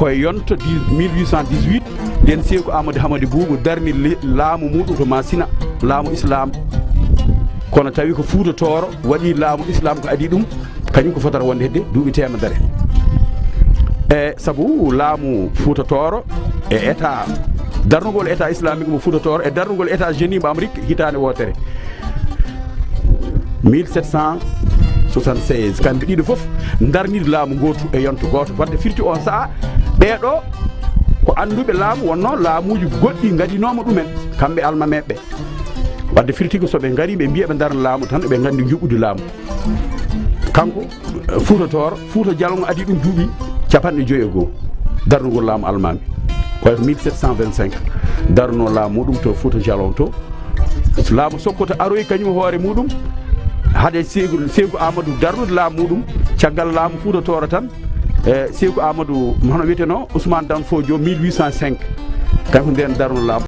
koye yonto 1818 nden Sékou Amadou Hamady Boubou darni laamu muɗum to Masina laamu islam kono tawi ko Fouta Tooro waɗi laamu islam ko adi ɗum kañum ko fotata wonde hedde duuɓi temedere e saabu laamu Fouta Tooro e état darnugol état islamique mo Fouta Tooro e darnugol état génie mo Amérique hitande wotere 1776 kamɓe ɗiɗo foof darnide laamu gotu e yonto goto wadde firti on saaha ɓeeɗo ko anduɓe laamu wonno laamuji goɗɗi gadinoma ɗumen kamɓe almameɓe wadde firti ko soɓe gari ɓe mbiya ɓe darna laamu tan ɓe gandi juɓɓude laamu kanko Fouta Tooro Fouta Diallo adi ɗum duuɓi 51 darnugol laamu almami koye 1725 darno laamu muɗum to Fouta Diallo to laamu Sokoto aroyi kañum hoore muɗum haade Sékou Amadou darnude laamu muɗum caggal laamu Fouta Tooro tan Sékou Amadou hono wiyeteno Ousmane Dan Fodio 1805 kanko nden darno laamu